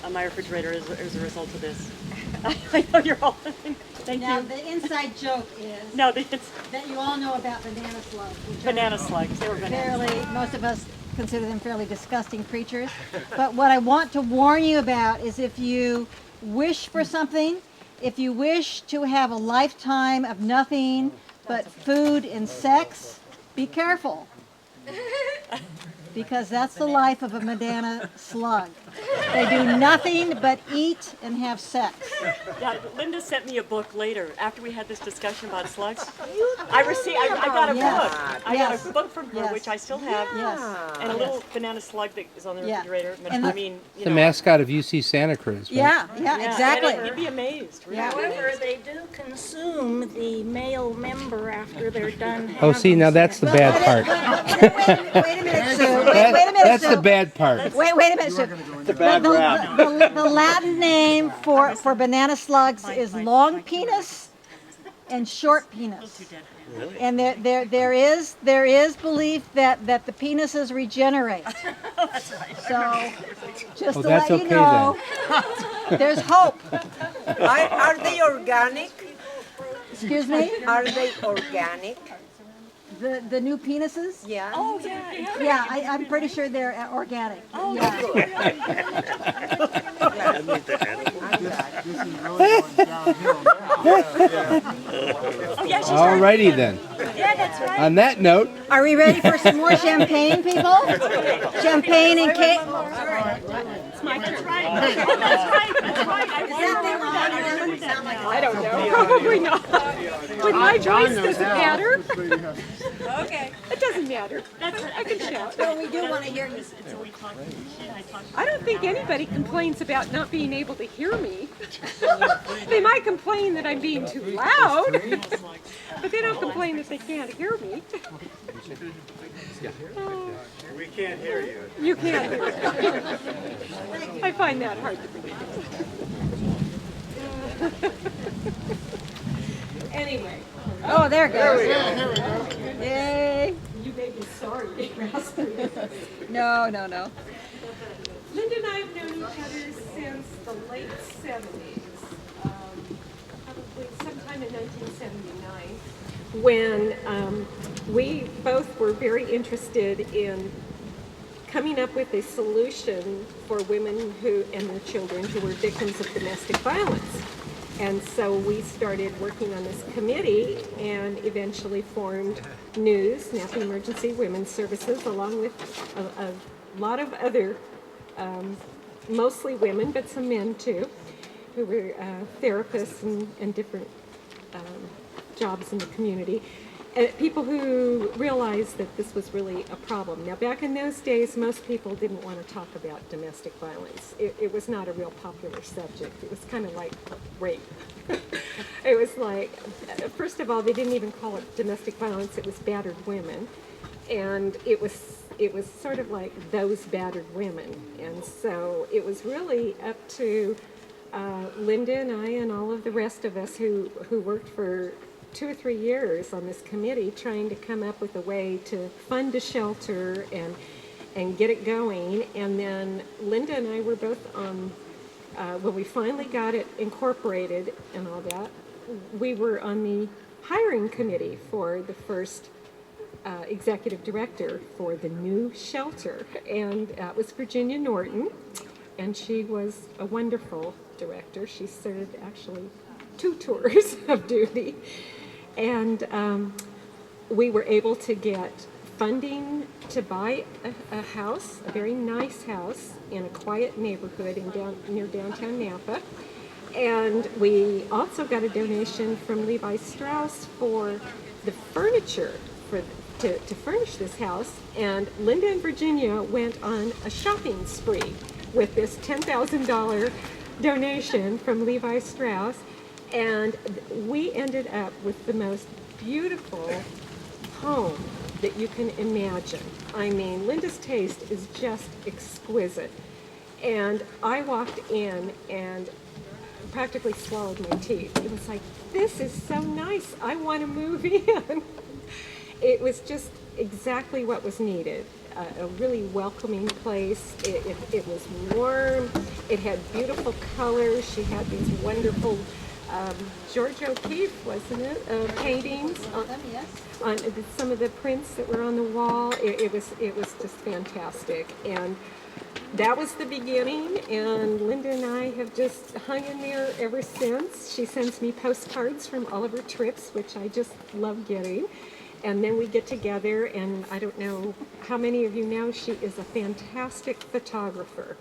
on my refrigerator as a result of this. I know you're all. Thank Now, you. the inside joke is No, that you all know about banana slugs. which banana are slugs. They were banana fairly, most of us consider them fairly disgusting creatures. But what I want to warn you about is if you wish for something, if you wish to have a lifetime of nothing but food and sex, be careful. Because that's the life of a banana slug. They do nothing but eat and have sex. Yeah, Linda sent me a book later after we had this discussion about slugs. I got a book. I got a book from her, which I still have. Yes. And a little banana slug that is on the refrigerator. And I mean, you The know. mascot of UC Santa Cruz, right? Yeah, exactly. And you'd be amazed. Really. However, they do consume the male member after they're done. Oh, see, now that's the bad part. Wait a minute, Sue. Wait a minute, That's Sue. the bad part. Wait a minute, Sue. The bad rap. The Latin name for banana slugs is long penis and short penis. And there is belief that the penises regenerate. That's right. So just Oh, to that's let you okay know, there's hope. Are they organic? Excuse me? Are they organic? The new penises? Yeah. Oh, yeah. Yeah, I'm pretty sure they're organic. Oh, yeah. Alrighty then. Yeah, that's right. On that note, Are we ready for some more champagne, people? Champagne and cake. It's my turn. That's right. That's right. That's right. I don't know. Probably not. With my voice, does it matter? Okay. It doesn't matter. I can shout. Well, we do want to hear you. I don't think anybody complains about not being able to hear me. They might complain that I'm being too loud, but they don't complain that they can't hear me. We can't hear you. You can't hear me. I find that hard to believe. Anyway. Oh, there it goes. There we go. Yay. You made me sorry. No. Linda and I have known each other since the late 70s, probably sometime in 1979, when we both were very interested in coming up with a solution for women who and their children who were victims of domestic violence. And so we started working on this committee and eventually formed NEWS, National Emergency Women's Services, along with a lot of other, mostly women, but some men too, who were therapists and different jobs in the community. People who realized that this was really a problem. Now, back in those days, most people didn't want to talk about domestic violence. It was not a real popular subject. It was kind of like rape. It was like, first of all, they didn't even call it domestic violence. It was battered women. And it was sort of like those battered women. And so it was really up to Linda and I and all of the rest of us who worked for 2 or 3 years on this committee trying to come up with a way to fund a shelter and get it going. And then Linda and I were both on, when we finally got it incorporated and all that, we were on the hiring committee for the first executive director for the new shelter. And that was Virginia Norton. And she was a wonderful director. She served actually 2 tours of duty. And we were able to get funding to buy a house, a very nice house in a quiet neighborhood near downtown Napa. And we also got a donation from Levi Strauss for the furniture to furnish this house. And Linda and Virginia went on a shopping spree with this $10,000 donation from Levi Strauss. And we ended up with the most beautiful home that you can imagine. I mean, Linda's taste is just exquisite. And I walked in and practically swallowed my teeth. It was like, this is so nice. I want to move in. it was just exactly what was needed. A really welcoming place. It was warm. It had beautiful colors. She had these wonderful George O'Keeffe, wasn't it? Paintings on some of the prints that were on the wall. It was just fantastic. And that was the beginning, and Linda and I have just hung in there ever since. She sends me postcards from all of her trips, which I just love getting. And then we get together, and I don't know how many of you know, she is a fantastic photographer.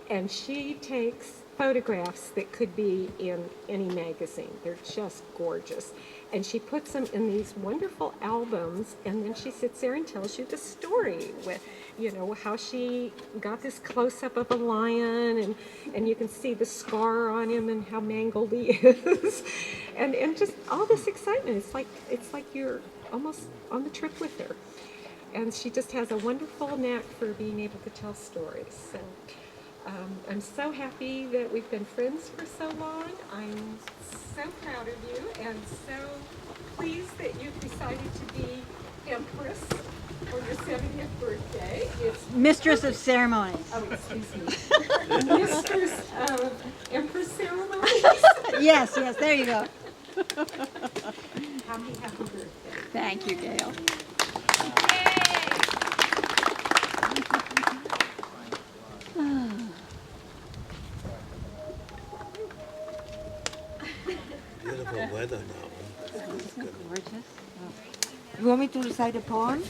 And she takes photographs that could be in any magazine. They're just gorgeous. And she puts them in these wonderful albums, and then she sits there and tells you the story with, you know, how she got this close-up of a lion, and you can see the scar on him and how mangled he is. and just all this excitement. It's like you're almost on the trip with her. And she just has a wonderful knack for being able to tell stories. So I'm so happy that we've been friends for so long. I'm so proud of you and so pleased that you've decided to be Empress for your 70th birthday. It's Mistress of ceremonies. Oh, excuse me. Mistress of Empress ceremonies. Yes, there you go. Happy birthday. Thank you, Gail. Beautiful weather now. Gorgeous. You want me to recite a poem?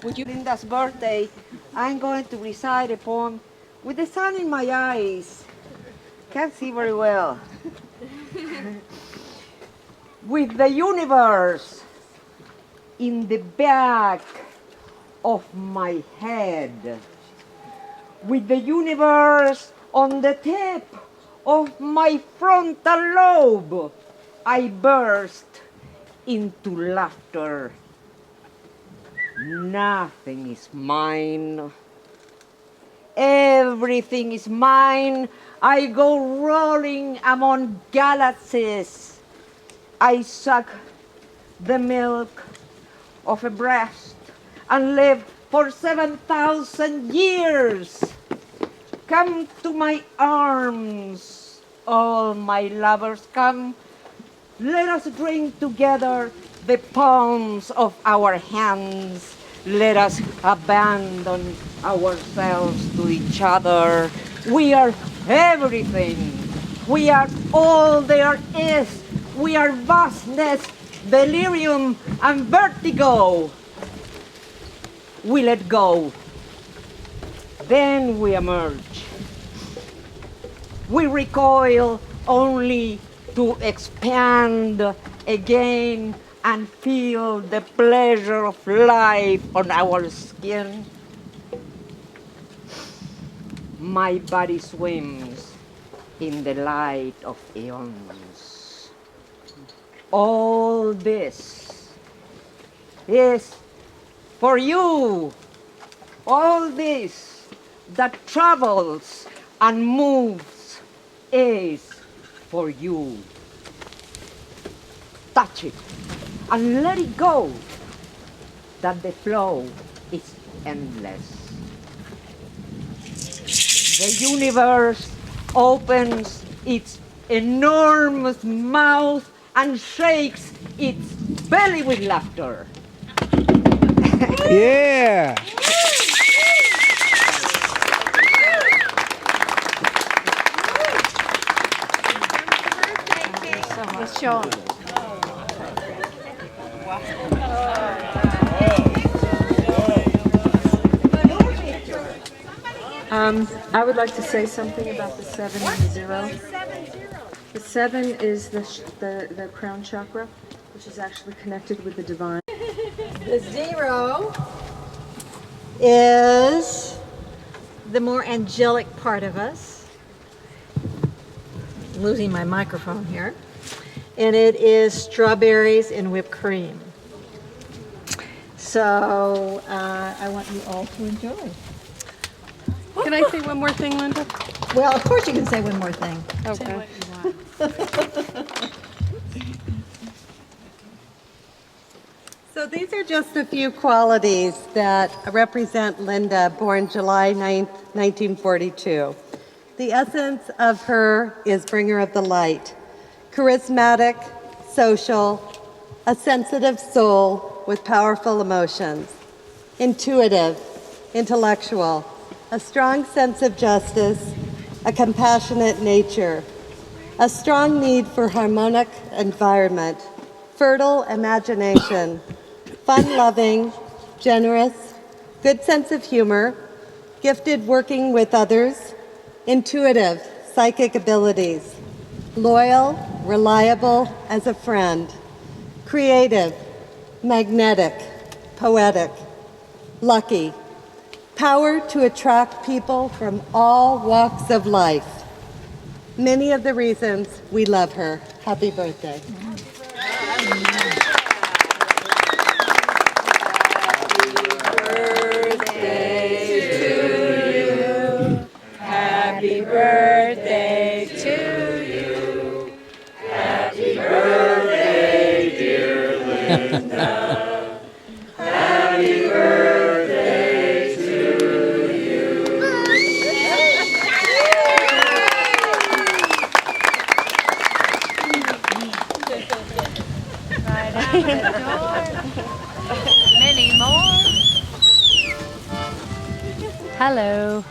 Would you? Linda's birthday, I'm going to recite a poem with the sun in my eyes. Can't see very well. With the universe in the back of my head. With the universe on the tip of my frontal lobe, I burst into laughter. Nothing is mine. Everything is mine. I go rolling among galaxies. I suck the milk of a breast and live for 7,000 years. Come to my arms, all my lovers, come. Let us drink together the palms of our hands. Let us abandon ourselves to each other. We are everything. We are all there is. We are vastness, delirium, and vertigo. We let go. Then we emerge. We recoil only to expand again and feel the pleasure of life on our skin. My body swims in the light of eons. All this is for you. All this that travels and moves is for you. Touch it and let it go, that the flow is endless. The universe opens its enormous mouth and shakes its belly with laughter. Yeah! Let's show them. I would like to say something about the 7 and the 0. The 7 is the crown chakra, which is actually connected with the divine. The 0 is the more angelic part of us. I'm losing my microphone here. And it is strawberries and whipped cream. So I want you all to enjoy. Can I say one more thing, Linda? Well, of course you can say one more thing. Okay. So these are just a few qualities that represent Linda, born July 9th, 1942. The essence of her is bringer of the light, charismatic, social, a sensitive soul with powerful emotions, intuitive, intellectual, a strong sense of justice, a compassionate nature, a strong need for harmonic environment, fertile imagination, fun-loving, generous, good sense of humor, gifted working with others, intuitive, psychic abilities, loyal, reliable as a friend, creative, magnetic, poetic, lucky, power to attract people from all walks of life. Many of the reasons we love her. Happy birthday. Happy birthday to you. Happy birthday, dear Linda. Happy birthday to you. Right out the door. Many more. Hello.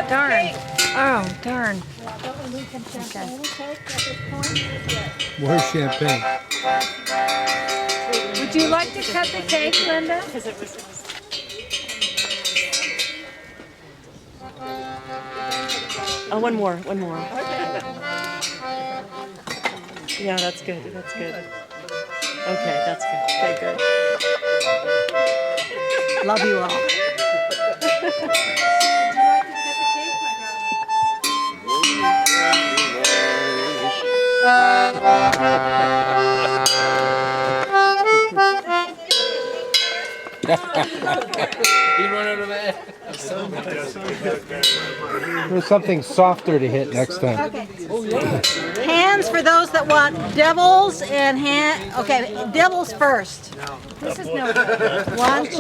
Darn. Oh, darn. More champagne. Would you like to cut the cake, Linda? Oh, one more. Yeah, that's good. Okay, that's good. Okay, good. Love you all. There's something softer to hit next time. Okay. Hands for those that want devils and okay, devils first. This is no. 1, 2.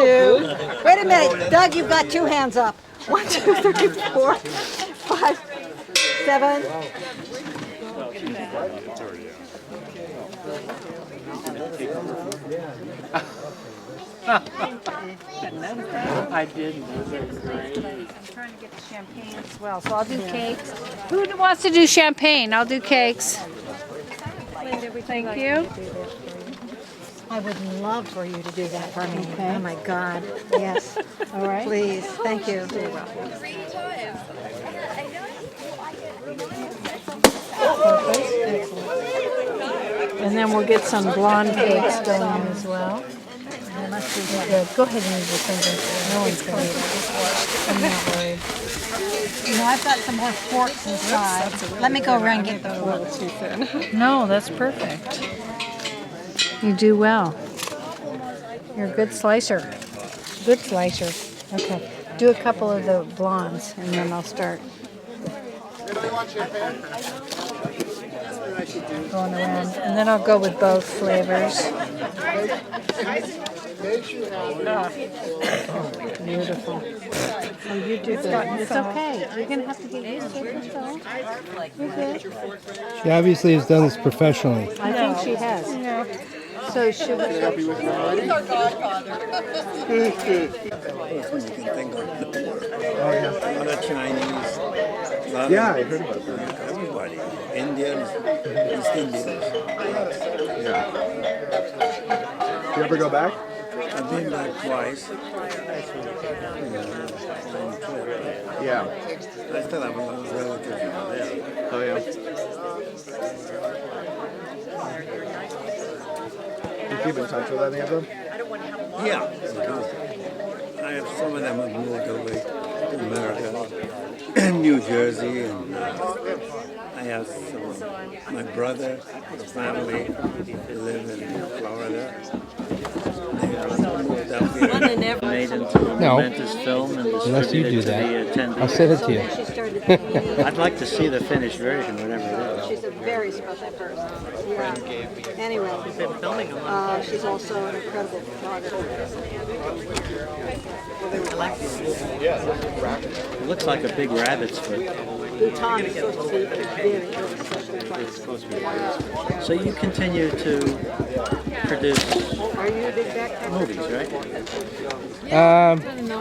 Wait a minute, Doug, you've got 2 hands up. 1, 2, 3, 4, 5, 7. I didn't. I'm trying to get the champagne as well, so I'll do cakes. Who wants to do champagne? I'll do cakes. Thank you. I would love for you to do that for me. Okay. Oh my God. Yes. All right. Please. Thank you. And then we'll get some blonde cakes going as well. Good. Go ahead and use your fingers. No one's going to eat it. I'm not worried. You know, I've got some more forks inside. Let me go around and get the forks. Too thin. No, that's perfect. You do well. You're a good slicer. Good slicer. Okay. Do a couple of the blondes, and then I'll start going around. And then I'll go with both flavors. Beautiful. Oh, you do good. It's okay. You're going to have to get used to it. You're good. She obviously has done this professionally. I think she has. So should we? A lot of Chinese. Yeah, I heard about that. Everybody. Indians, East Indians. Yeah. Do you ever go back? I've been back twice. Yeah. I still have a lot of relatives there. Oh, yeah. You keep in touch with any of them? Yeah, I do. I have some of them have moved away to America, New Jersey, and I I have my brother, the family, they live in Florida. Made into a No. momentous film and Unless you do distributed to the that. I'll send it to you. I'd like to see the finished version, whatever it is. She's a very special person. Yeah. Anyway, she's also an incredible photographer. It looks like a big rabbit's foot. Bhutan is supposed to be a very, very special place. So you continue to produce Are you a big backpacker? movies, right?